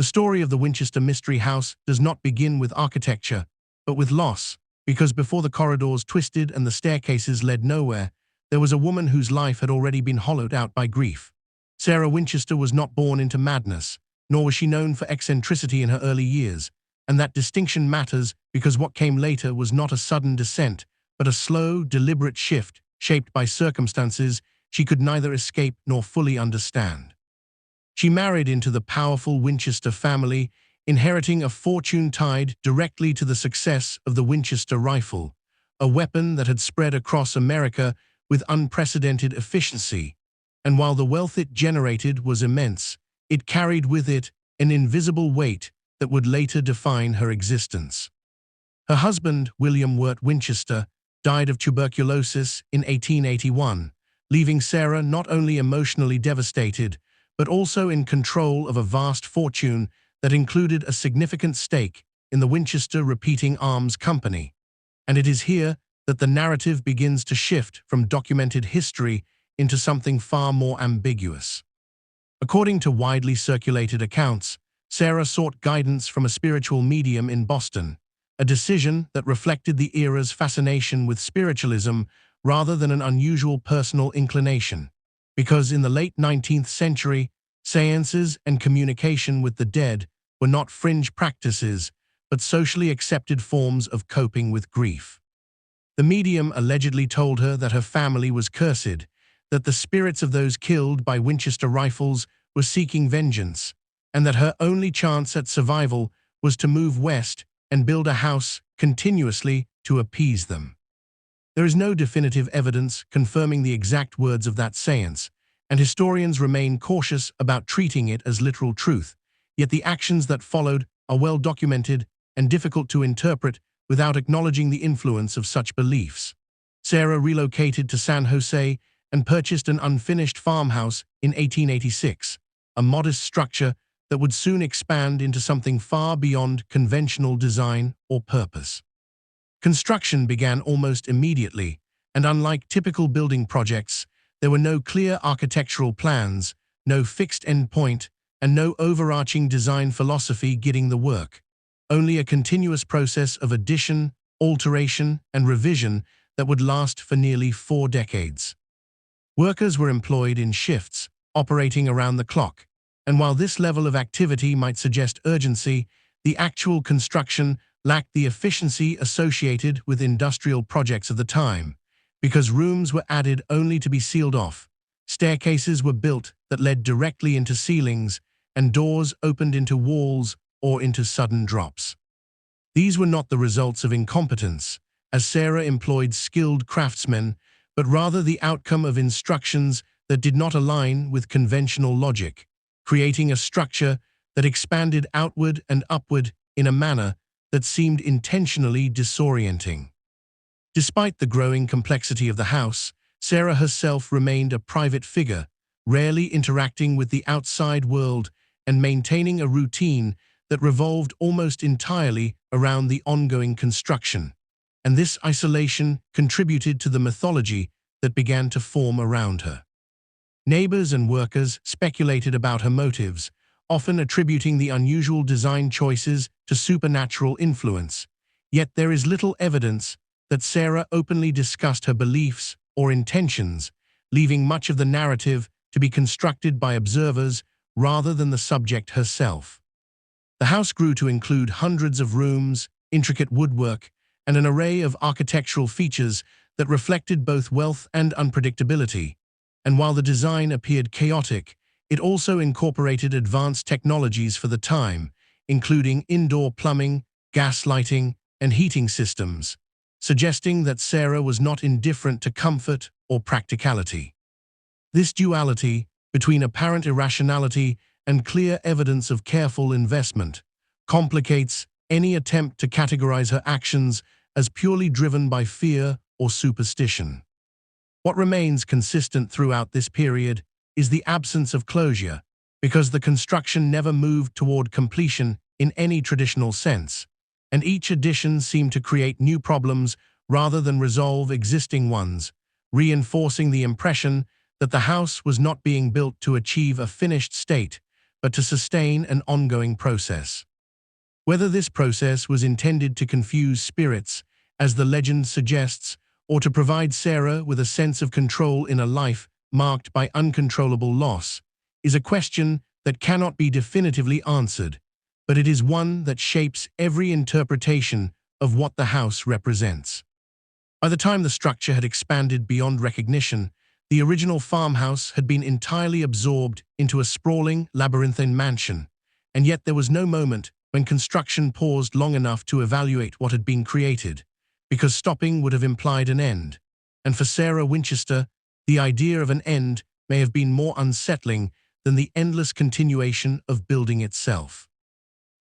The story of the Winchester Mystery House does not begin with architecture, but with loss, because before the corridors twisted and the staircases led nowhere, there was a woman whose life had already been hollowed out by grief. Sarah Winchester was not born into madness, nor was she known for eccentricity in her early years, and that distinction matters because what came later was not a sudden descent, but a slow, deliberate shift shaped by circumstances she could neither escape nor fully understand. She married into the powerful Winchester family, inheriting a fortune tied directly to the success of the Winchester rifle, a weapon that had spread across America with unprecedented efficiency. And while the wealth it generated was immense, it carried with it an invisible weight that would later define her existence. Her husband, William Wirt Winchester, died of tuberculosis in 1881, leaving Sarah not only emotionally devastated, but also in control of a vast fortune that included a significant stake in the Winchester Repeating Arms Company. And it is here that the narrative begins to shift from documented history into something far more ambiguous. According to widely circulated accounts, Sarah sought guidance from a spiritual medium in Boston, a decision that reflected the era's fascination with spiritualism rather than an unusual personal inclination. Because in the late 19th century, seances and communication with the dead were not fringe practices, but socially accepted forms of coping with grief. The medium allegedly told her that her family was cursed, that the spirits of those killed by Winchester rifles were seeking vengeance, and that her only chance at survival was to move west and build a house continuously to appease them. There is no definitive evidence confirming the exact words of that seance, and historians remain cautious about treating it as literal truth, yet the actions that followed are well documented and difficult to interpret without acknowledging the influence of such beliefs. Sarah relocated to San Jose and purchased an unfinished farmhouse in 1886, a modest structure that would soon expand into something far beyond conventional design or purpose. Construction began almost immediately, and unlike typical building projects, there were no clear architectural plans, no fixed endpoint, and no overarching design philosophy guiding the work. Only a continuous process of addition, alteration, and revision that would last for nearly 4 decades. Workers were employed in shifts, operating around the clock, and while this level of activity might suggest urgency, the actual construction lacked the efficiency associated with industrial projects of the time, because rooms were added only to be sealed off, staircases were built that led directly into ceilings, and doors opened into walls or into sudden drops. These were not the results of incompetence, as Sarah employed skilled craftsmen, but rather the outcome of instructions that did not align with conventional logic, creating a structure that expanded outward and upward in a manner that seemed intentionally disorienting. Despite the growing complexity of the house, Sarah herself remained a private figure, rarely interacting with the outside world and maintaining a routine that revolved almost entirely around the ongoing construction. And this isolation contributed to the mythology that began to form around her. Neighbors and workers speculated about her motives, often attributing the unusual design choices to supernatural influence. Yet there is little evidence that Sarah openly discussed her beliefs or intentions, leaving much of the narrative to be constructed by observers rather than the subject herself. The house grew to include hundreds of rooms, intricate woodwork, and an array of architectural features that reflected both wealth and unpredictability. And while the design appeared chaotic, it also incorporated advanced technologies for the time, including indoor plumbing, gas lighting, and heating systems, suggesting that Sarah was not indifferent to comfort or practicality. This duality between apparent irrationality and clear evidence of careful investment complicates any attempt to categorize her actions as purely driven by fear or superstition. What remains consistent throughout this period is the absence of closure, because the construction never moved toward completion in any traditional sense, and each addition seemed to create new problems rather than resolve existing ones, reinforcing the impression that the house was not being built to achieve a finished state, but to sustain an ongoing process. Whether this process was intended to confuse spirits, as the legend suggests, or to provide Sarah with a sense of control in a life marked by uncontrollable loss, is a question that cannot be definitively answered, but it is one that shapes every interpretation of what the house represents. By the time the structure had expanded beyond recognition, the original farmhouse had been entirely absorbed into a sprawling, labyrinthine mansion, and yet there was no moment when construction paused long enough to evaluate what had been created, because stopping would have implied an end. And for Sarah Winchester, the idea of an end may have been more unsettling than the endless continuation of building itself.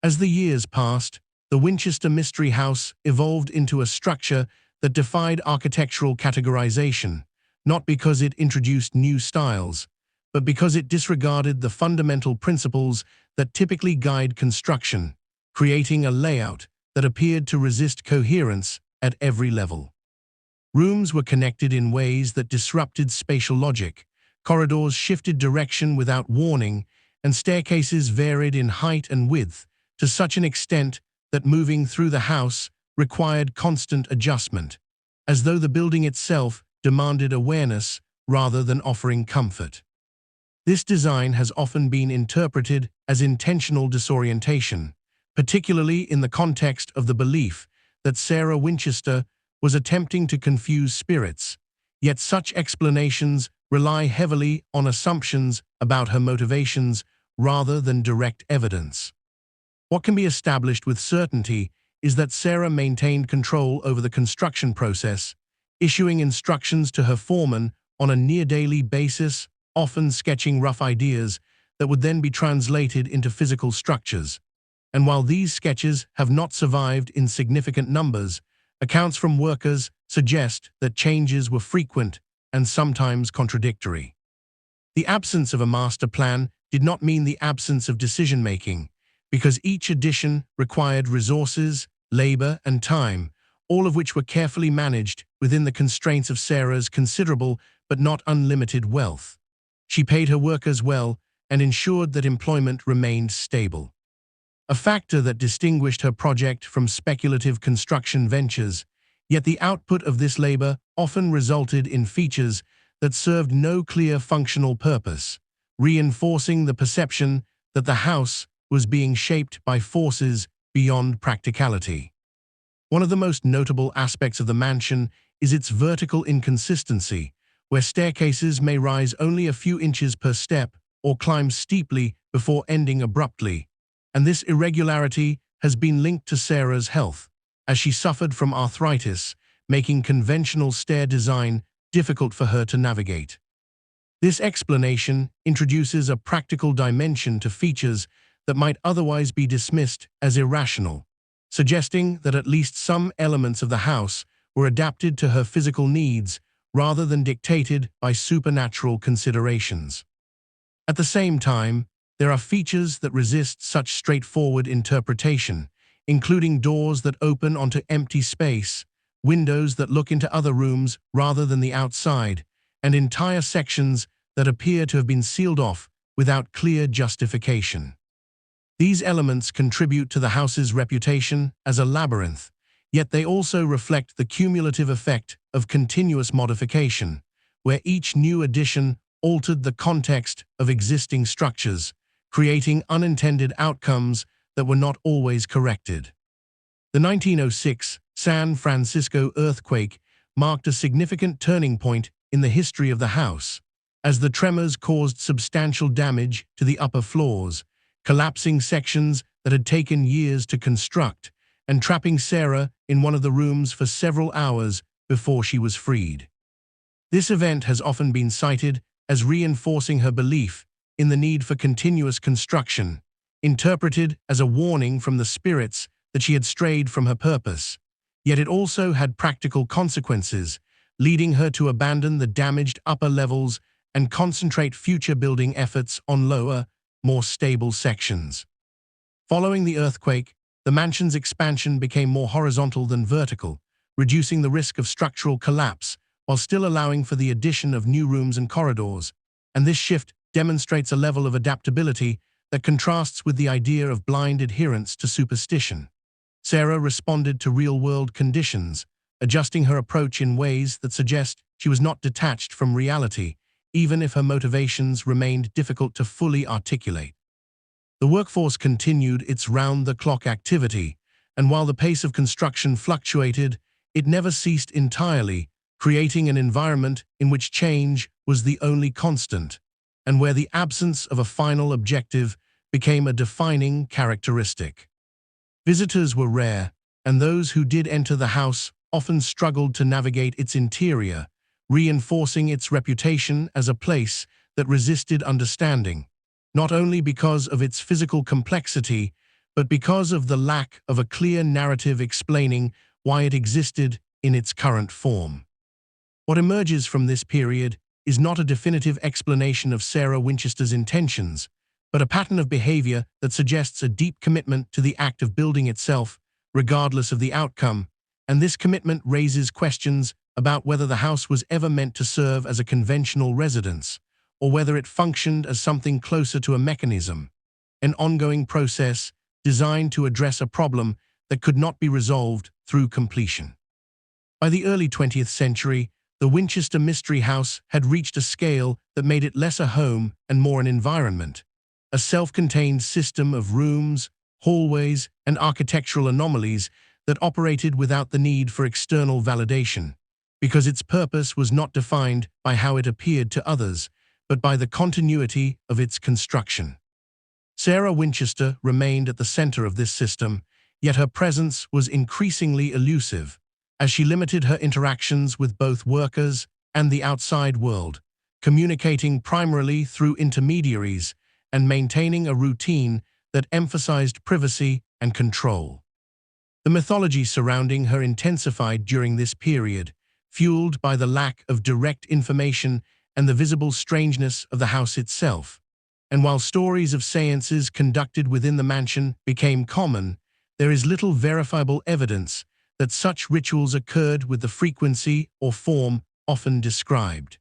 As the years passed, the Winchester Mystery House evolved into a structure that defied architectural categorization, not because it introduced new styles, but because it disregarded the fundamental principles that typically guide construction, creating a layout that appeared to resist coherence at every level. Rooms were connected in ways that disrupted spatial logic, corridors shifted direction without warning, and staircases varied in height and width to such an extent that moving through the house required constant adjustment, as though the building itself demanded awareness rather than offering comfort. This design has often been interpreted as intentional disorientation, particularly in the context of the belief that Sarah Winchester was attempting to confuse spirits, yet such explanations rely heavily on assumptions about her motivations rather than direct evidence. What can be established with certainty is that Sarah maintained control over the construction process, issuing instructions to her foreman on a near-daily basis, often sketching rough ideas that would then be translated into physical structures. And while these sketches have not survived in significant numbers, accounts from workers suggest that changes were frequent and sometimes contradictory. The absence of a master plan did not mean the absence of decision-making, because each addition required resources, labor, and time, all of which were carefully managed within the constraints of Sarah's considerable but not unlimited wealth. She paid her workers well and ensured that employment remained stable, a factor that distinguished her project from speculative construction ventures, yet the output of this labor often resulted in features that served no clear functional purpose, reinforcing the perception that the house was being shaped by forces beyond practicality. One of the most notable aspects of the mansion is its vertical inconsistency, where staircases may rise only a few inches per step or climb steeply before ending abruptly, and this irregularity has been linked to Sarah's health, as she suffered from arthritis, making conventional stair design difficult for her to navigate. This explanation introduces a practical dimension to features that might otherwise be dismissed as irrational, suggesting that at least some elements of the house were adapted to her physical needs rather than dictated by supernatural considerations. At the same time, there are features that resist such straightforward interpretation, including doors that open onto empty space, windows that look into other rooms rather than the outside, and entire sections that appear to have been sealed off without clear justification. These elements contribute to the house's reputation as a labyrinth, yet they also reflect the cumulative effect of continuous modification, where each new addition altered the context of existing structures, creating unintended outcomes that were not always corrected. The 1906 San Francisco earthquake marked a significant turning point in the history of the house, as the tremors caused substantial damage to the upper floors, collapsing sections that had taken years to construct, and trapping Sarah in one of the rooms for several hours before she was freed. This event has often been cited as reinforcing her belief in the need for continuous construction, interpreted as a warning from the spirits that she had strayed from her purpose. Yet it also had practical consequences, leading her to abandon the damaged upper levels and concentrate future building efforts on lower, more stable sections. Following the earthquake, the mansion's expansion became more horizontal than vertical, reducing the risk of structural collapse while still allowing for the addition of new rooms and corridors, and this shift demonstrates a level of adaptability that contrasts with the idea of blind adherence to superstition. Sarah responded to real-world conditions, adjusting her approach in ways that suggest she was not detached from reality, even if her motivations remained difficult to fully articulate. The workforce continued its round-the-clock activity, and while the pace of construction fluctuated, it never ceased entirely, creating an environment in which change was the only constant, and where the absence of a final objective became a defining characteristic. Visitors were rare, and those who did enter the house often struggled to navigate its interior, reinforcing its reputation as a place that resisted understanding, not only because of its physical complexity, but because of the lack of a clear narrative explaining why it existed in its current form. What emerges from this period is not a definitive explanation of Sarah Winchester's intentions, but a pattern of behavior that suggests a deep commitment to the act of building itself, regardless of the outcome, and this commitment raises questions about whether the house was ever meant to serve as a conventional residence, or whether it functioned as something closer to a mechanism, an ongoing process designed to address a problem that could not be resolved through completion. By the early 20th century, the Winchester Mystery House had reached a scale that made it less a home and more an environment, a self-contained system of rooms, hallways, and architectural anomalies that operated without the need for external validation, because its purpose was not defined by how it appeared to others, but by the continuity of its construction. Sarah Winchester remained at the center of this system, yet her presence was increasingly elusive, as she limited her interactions with both workers and the outside world, communicating primarily through intermediaries and maintaining a routine that emphasized privacy and control. The mythology surrounding her intensified during this period, fueled by the lack of direct information and the visible strangeness of the house itself. And while stories of seances conducted within the mansion became common, there is little verifiable evidence that such rituals occurred with the frequency or form often described.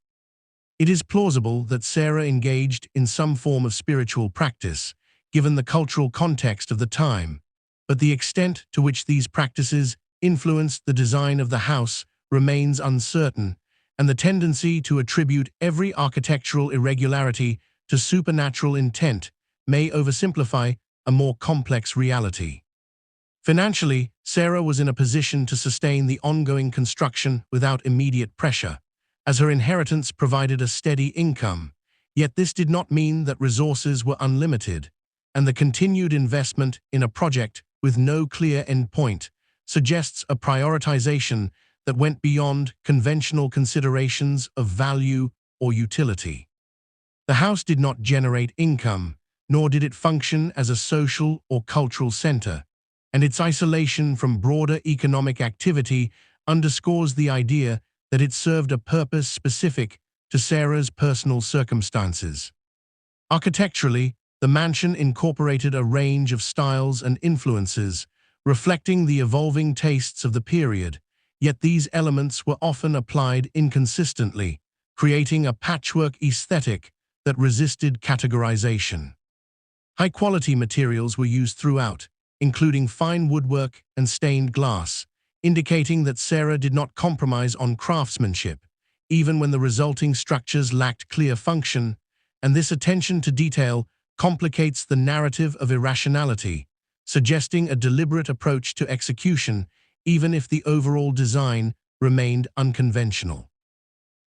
It is plausible that Sarah engaged in some form of spiritual practice, given the cultural context of the time, but the extent to which these practices influenced the design of the house remains uncertain, and the tendency to attribute every architectural irregularity to supernatural intent may oversimplify a more complex reality. Financially, Sarah was in a position to sustain the ongoing construction without immediate pressure, as her inheritance provided a steady income, yet this did not mean that resources were unlimited, and the continued investment in a project with no clear endpoint suggests a prioritization that went beyond conventional considerations of value or utility. The house did not generate income, nor did it function as a social or cultural center, and its isolation from broader economic activity underscores the idea that it served a purpose specific to Sarah's personal circumstances. Architecturally, the mansion incorporated a range of styles and influences, reflecting the evolving tastes of the period, yet these elements were often applied inconsistently, creating a patchwork aesthetic that resisted categorization. High-quality materials were used throughout, including fine woodwork and stained glass, indicating that Sarah did not compromise on craftsmanship, even when the resulting structures lacked clear function, and this attention to detail complicates the narrative of irrationality, suggesting a deliberate approach to execution, even if the overall design remained unconventional.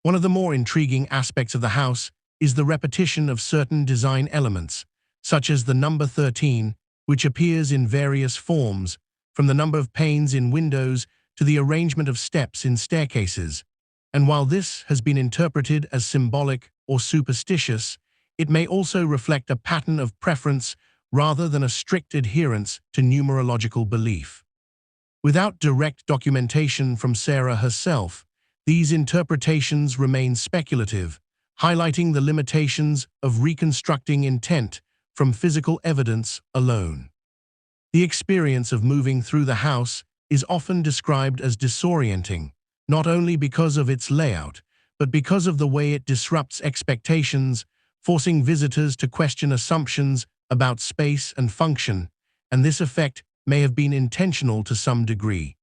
One of the more intriguing aspects of the house is the repetition of certain design elements, such as the number 13, which appears in various forms, from the number of panes in windows to the arrangement of steps in staircases. And while this has been interpreted as symbolic or superstitious, it may also reflect a pattern of preference rather than a strict adherence to numerological belief. Without direct documentation from Sarah herself, these interpretations remain speculative, highlighting the limitations of reconstructing intent from physical evidence alone. The experience of moving through the house is often described as disorienting, not only because of its layout, but because of the way it disrupts expectations, forcing visitors to question assumptions about space and function, and this effect may have been intentional to some degree,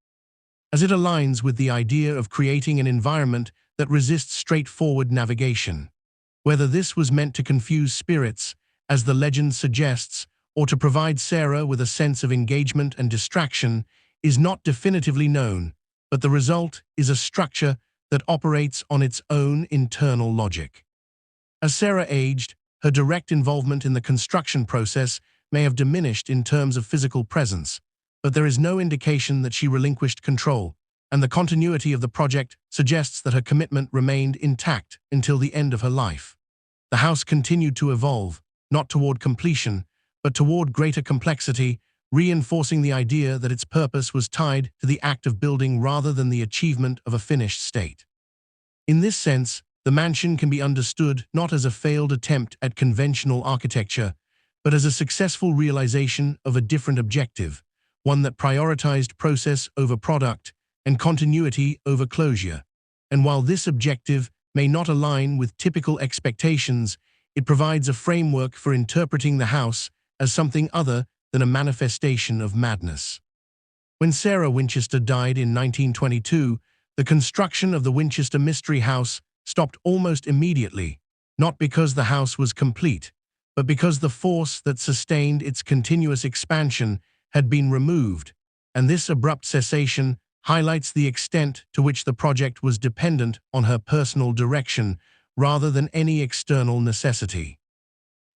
as it aligns with the idea of creating an environment that resists straightforward navigation. Whether this was meant to confuse spirits, as the legend suggests, or to provide Sarah with a sense of engagement and distraction, is not definitively known, but the result is a structure that operates on its own internal logic. As Sarah aged, her direct involvement in the construction process may have diminished in terms of physical presence, but there is no indication that she relinquished control, and the continuity of the project suggests that her commitment remained intact until the end of her life. The house continued to evolve, not toward completion, but toward greater complexity, reinforcing the idea that its purpose was tied to the act of building rather than the achievement of a finished state. In this sense, the mansion can be understood not as a failed attempt at conventional architecture, but as a successful realization of a different objective, one that prioritized process over product and continuity over closure. And while this objective may not align with typical expectations, it provides a framework for interpreting the house as something other than a manifestation of madness. When Sarah Winchester died in 1922, the construction of the Winchester Mystery House stopped almost immediately, not because the house was complete, but because the force that sustained its continuous expansion had been removed, and this abrupt cessation highlights the extent to which the project was dependent on her personal direction rather than any external necessity.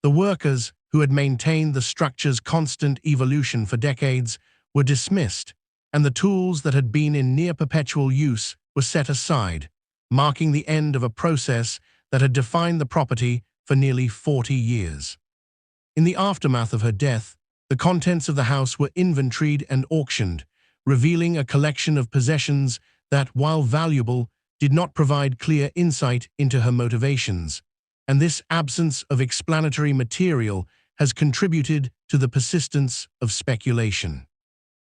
The workers, who had maintained the structure's constant evolution for decades, were dismissed, and the tools that had been in near-perpetual use were set aside, marking the end of a process that had defined the property for nearly 40 years. In the aftermath of her death, the contents of the house were inventoried and auctioned, revealing a collection of possessions that, while valuable, did not provide clear insight into her motivations, and this absence of explanatory material has contributed to the persistence of speculation.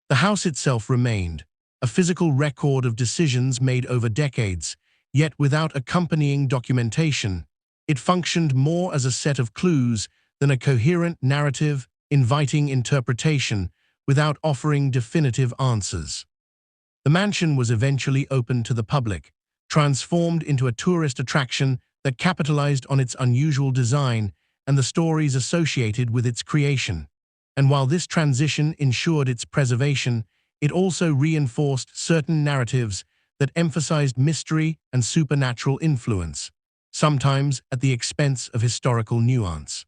The house itself remained, a physical record of decisions made over decades, yet without accompanying documentation. It functioned more as a set of clues than a coherent narrative inviting interpretation without offering definitive answers. The mansion was eventually opened to the public, transformed into a tourist attraction that capitalized on its unusual design and the stories associated with its creation. And while this transition ensured its preservation, it also reinforced certain narratives that emphasized mystery and supernatural influence, sometimes at the expense of historical nuance.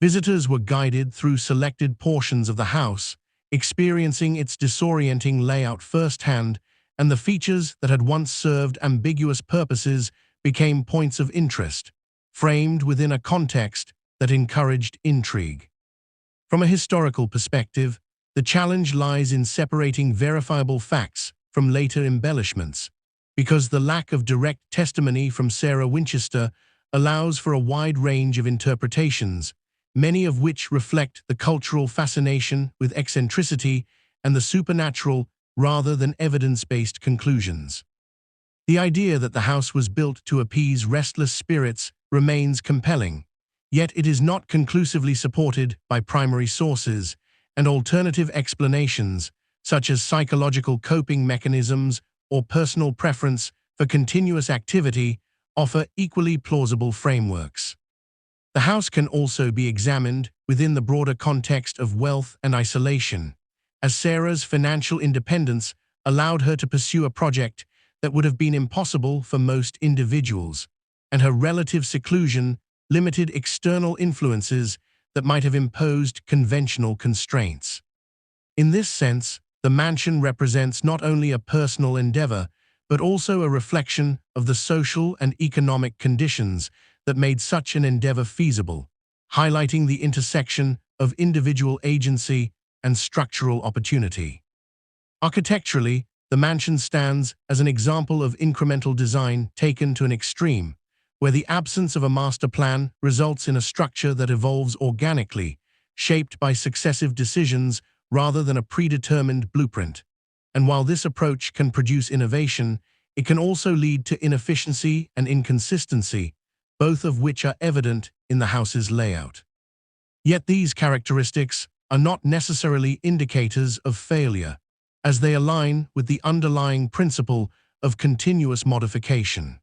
Visitors were guided through selected portions of the house, experiencing its disorienting layout firsthand, and the features that had once served ambiguous purposes became points of interest, framed within a context that encouraged intrigue. From a historical perspective, the challenge lies in separating verifiable facts from later embellishments, because the lack of direct testimony from Sarah Winchester allows for a wide range of interpretations, many of which reflect the cultural fascination with eccentricity and the supernatural rather than evidence-based conclusions. The idea that the house was built to appease restless spirits remains compelling, yet it is not conclusively supported by primary sources, and alternative explanations, such as psychological coping mechanisms or personal preference for continuous activity, offer equally plausible frameworks. The house can also be examined within the broader context of wealth and isolation, as Sarah's financial independence allowed her to pursue a project that would have been impossible for most individuals, and her relative seclusion limited external influences that might have imposed conventional constraints. In this sense, the mansion represents not only a personal endeavor, but also a reflection of the social and economic conditions that made such an endeavor feasible, highlighting the intersection of individual agency and structural opportunity. Architecturally, the mansion stands as an example of incremental design taken to an extreme, where the absence of a master plan results in a structure that evolves organically, shaped by successive decisions rather than a predetermined blueprint. And while this approach can produce innovation, it can also lead to inefficiency and inconsistency, both of which are evident in the house's layout. Yet these characteristics are not necessarily indicators of failure, as they align with the underlying principle of continuous modification.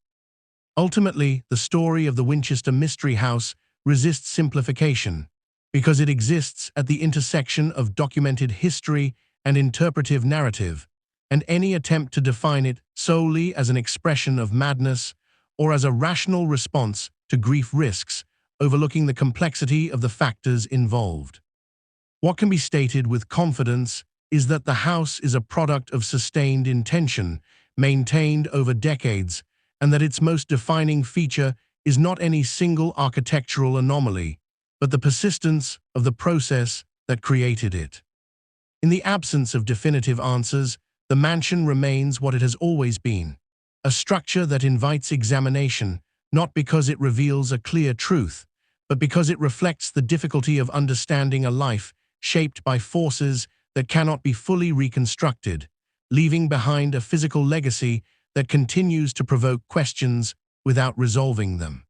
Ultimately, the story of the Winchester Mystery House resists simplification because it exists at the intersection of documented history and interpretive narrative, and any attempt to define it solely as an expression of madness or as a rational response to grief risks overlooking the complexity of the factors involved. What can be stated with confidence is that the house is a product of sustained intention, maintained over decades, and that its most defining feature is not any single architectural anomaly, but the persistence of the process that created it. In the absence of definitive answers, the mansion remains what it has always been, a structure that invites examination, not because it reveals a clear truth, but because it reflects the difficulty of understanding a life shaped by forces that cannot be fully reconstructed, leaving behind a physical legacy that continues to provoke questions without resolving them.